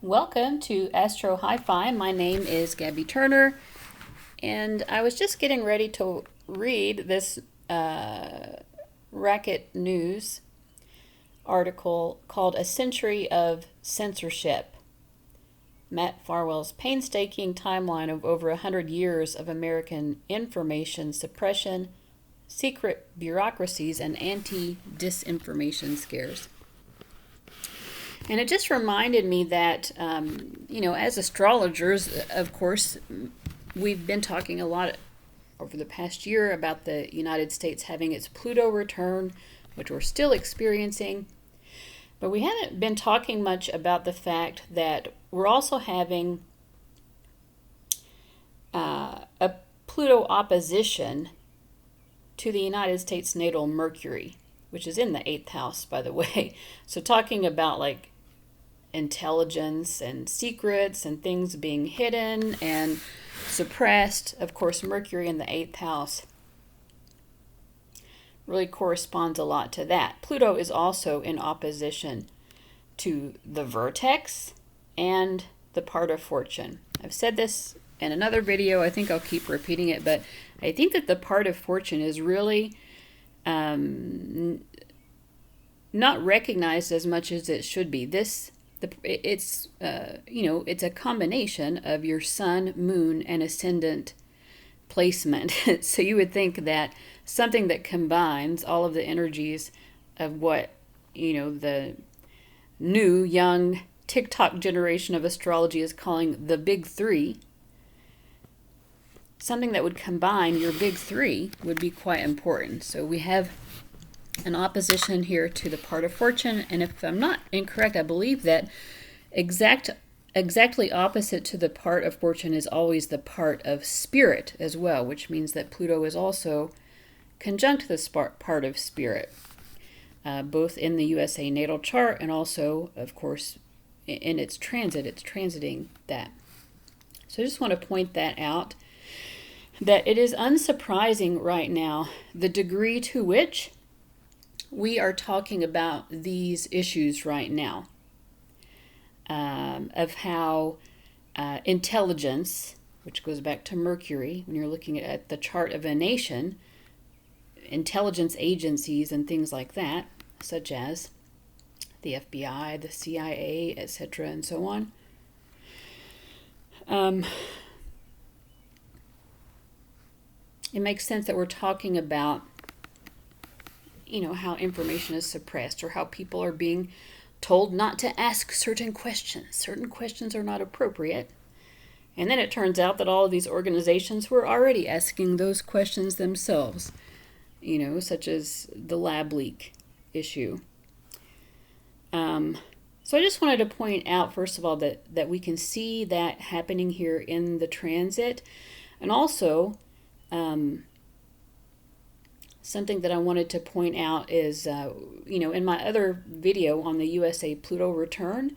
Welcome to Astro Hi-Fi. My name is Gabby Turner, and I was just getting ready to read this Racket News article called A Century of Censorship. Matt Farwell's painstaking timeline of over 100 years of American information suppression, secret bureaucracies, and anti-disinformation scares. And it just reminded me that, as astrologers, of course, we've been talking a lot over the past year about the United States having its Pluto return, which we're still experiencing. But we haven't been talking much about the fact that we're also having a Pluto opposition to the United States natal Mercury, which is in the 8th house, by the way. So talking about like intelligence and secrets and things being hidden and suppressed. Of course, Mercury in the 8th house really corresponds a lot to that. Pluto is also in opposition to the vertex and the part of fortune. I've said this in another video. I think I'll keep repeating it, but I think that the part of fortune is really not recognized as much as it should be. It's a combination of your sun, moon, and ascendant placement. So you would think that something that combines all of the energies of what, the new, young TikTok generation of astrology is calling the big three, something that would combine your big three would be quite important. So we have an opposition here to the part of fortune, and if I'm not incorrect, I believe that exactly opposite to the part of fortune is always the part of spirit as well, which means that Pluto is also conjunct this part of spirit, both in the USA natal chart and also, of course, in its transit. It's transiting that. So I just want to point that out, that it is unsurprising right now the degree to which we are talking about these issues right now, of how intelligence, which goes back to Mercury, when you're looking at the chart of a nation, intelligence agencies and things like that, such as the FBI, the CIA, etc., and so on. It makes sense that we're talking about how information is suppressed, or how people are being told not to ask certain questions. Certain questions are not appropriate. And then it turns out that all of these organizations were already asking those questions themselves, such as the lab leak issue. So I just wanted to point out, first of all, that we can see that happening here in the transit. And also, something that I wanted to point out is, in my other video on the USA Pluto Return,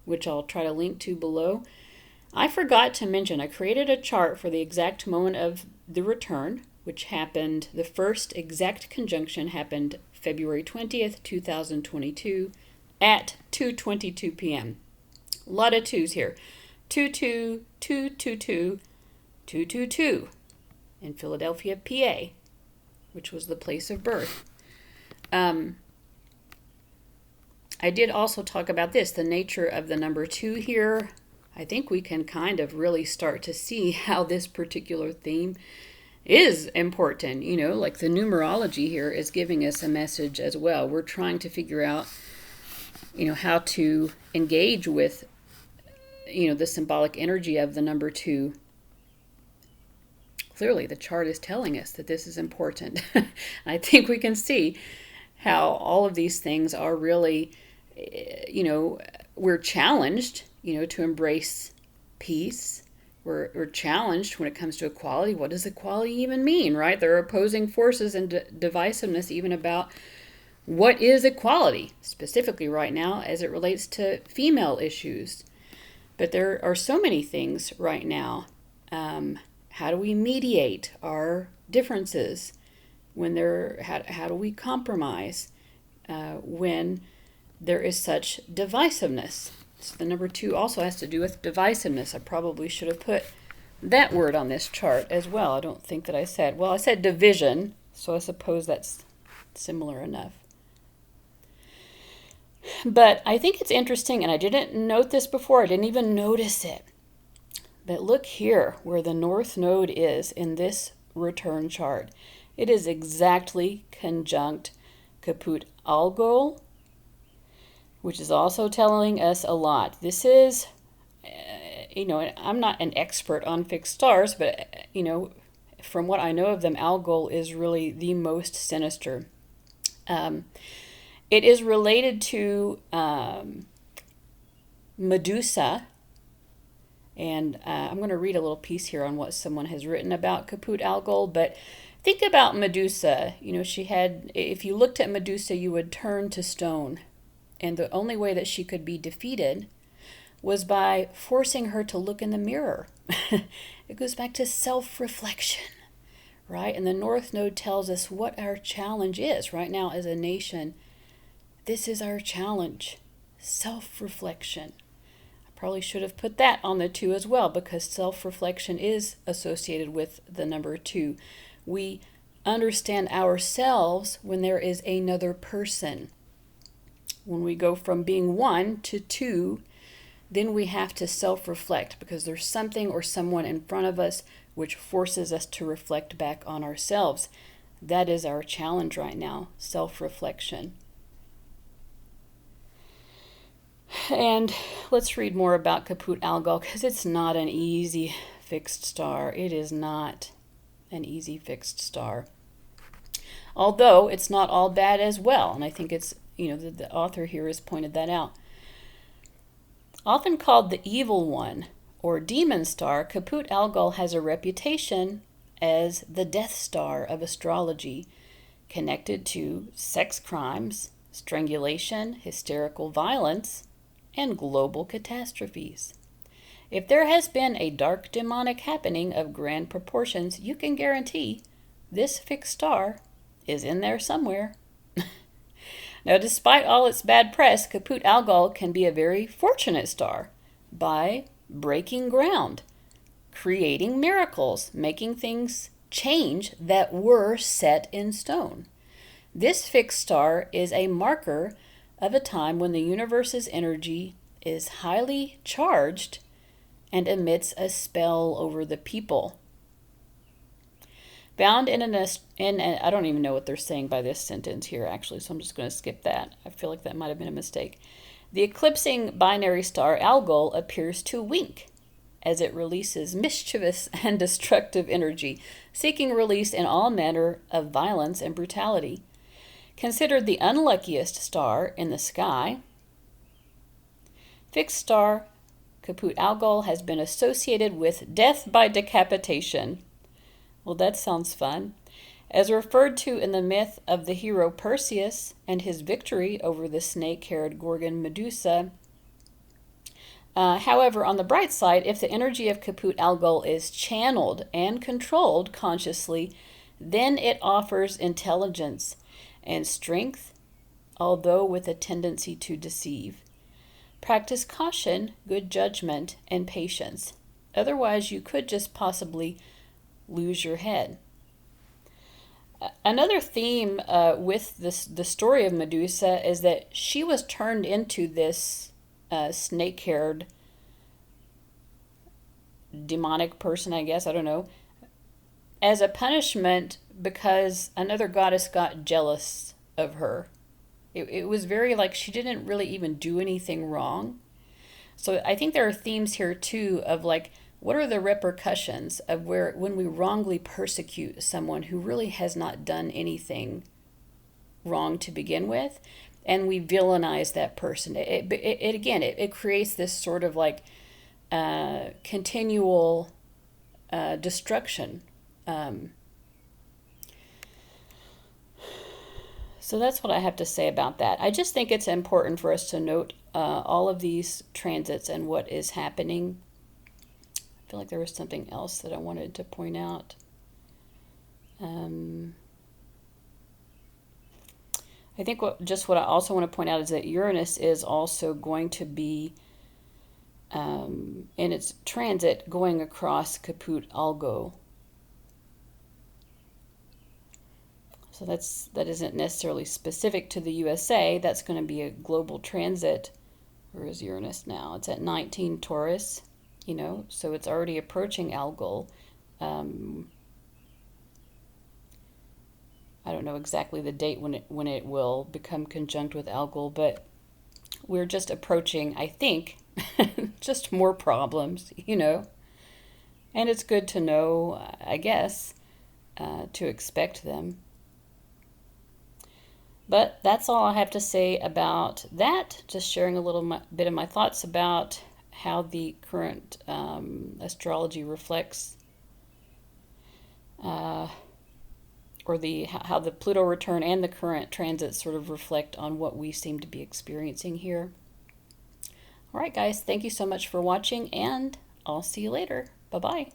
which I'll try to link to below, I forgot to mention I created a chart for the exact moment of the return, which happened, the first exact conjunction happened February 20th, 2022 at 2:22 p.m. A lot of twos here. 22, 222, 222 in Philadelphia, PA, which was the place of birth. I did also talk about this, the nature of the number 2 here. I think we can kind of really start to see how this particular theme is important. Like the numerology here is giving us a message as well. We're trying to figure out, how to engage with, the symbolic energy of the number 2. Clearly, the chart is telling us that this is important. I think we can see how all of these things are really, we're challenged, to embrace peace. We're challenged when it comes to equality. What does equality even mean, right? There are opposing forces and divisiveness even about what is equality, specifically right now as it relates to female issues. But there are so many things right now. How do we mediate our differences when how do we compromise when there is such divisiveness? So the number 2 also has to do with divisiveness. I probably should have put that word on this chart as well. I don't think that I said. Well, I said division, so I suppose that's similar enough. But I think it's interesting, and I didn't note this before. I didn't even notice it. But look here where the North Node is in this return chart. It is exactly conjunct Caput Algol, which is also telling us a lot. This is, I'm not an expert on fixed stars, but, from what I know of them, Algol is really the most sinister. It is related to Medusa, and I'm going to read a little piece here on what someone has written about Caput Algol, but think about Medusa. She had, if you looked at Medusa, you would turn to stone. And the only way that she could be defeated was by forcing her to look in the mirror. It goes back to self-reflection, right? And the North Node tells us what our challenge is right now as a nation. This is our challenge, self-reflection. I probably should have put that on the 2 as well, because self-reflection is associated with the number 2. We understand ourselves when there is another person. When we go from being 1 to 2, then we have to self-reflect, because there's something or someone in front of us which forces us to reflect back on ourselves. That is our challenge right now, self-reflection. And let's read more about Caput Algol, because it's not an easy fixed star. It is not an easy fixed star. Although it's not all bad as well, and I think it's, the author here has pointed that out. Often called the evil one or demon star, Caput Algol has a reputation as the death star of astrology, connected to sex crimes, strangulation, hysterical violence, and global catastrophes. If there has been a dark demonic happening of grand proportions, you can guarantee this fixed star is in there somewhere. Now, despite all its bad press, Caput Algol can be a very fortunate star by breaking ground, creating miracles, making things change that were set in stone. This fixed star is a marker of a time when the universe's energy is highly charged and emits a spell over the people. Bound in I don't even know what they're saying by this sentence here, actually, so I'm just going to skip that. I feel like that might have been a mistake. The eclipsing binary star Algol appears to wink as it releases mischievous and destructive energy, seeking release in all manner of violence and brutality. Considered the unluckiest star in the sky, fixed star Caput Algol has been associated with death by decapitation. Well, that sounds fun. As referred to in the myth of the hero Perseus and his victory over the snake-haired Gorgon Medusa. However, on the bright side, if the energy of Caput Algol is channeled and controlled consciously, then it offers intelligence and strength, although with a tendency to deceive. Practice caution, good judgment, and patience. Otherwise, you could just possibly lose your head. Another theme with the story of Medusa is that she was turned into this snake-haired demonic person, I guess, I don't know, as a punishment because another goddess got jealous of her. It was very like she didn't really even do anything wrong. So I think there are themes here too of like, what are the repercussions of when we wrongly persecute someone who really has not done anything wrong to begin with, and we villainize that person? It creates this sort of like continual destruction. So that's what I have to say about that. I just think it's important for us to note all of these transits and what is happening. I feel like there was something else that I wanted to point out. I think what I also want to point out is that Uranus is also going to be in its transit going across Caput Algol. So that isn't necessarily specific to the USA. That's going to be a global transit. Where is Uranus now? It's at 19 Taurus, so it's already approaching Algol. I don't know exactly the date when it will become conjunct with Algol, but we're just approaching, I think, just more problems, And it's good to know, I guess, to expect them. But that's all I have to say about that. Just sharing a little bit of my thoughts about how the current astrology reflects, or how the Pluto return and the current transits sort of reflect on what we seem to be experiencing here. All right, guys, thank you so much for watching, and I'll see you later. Bye-bye.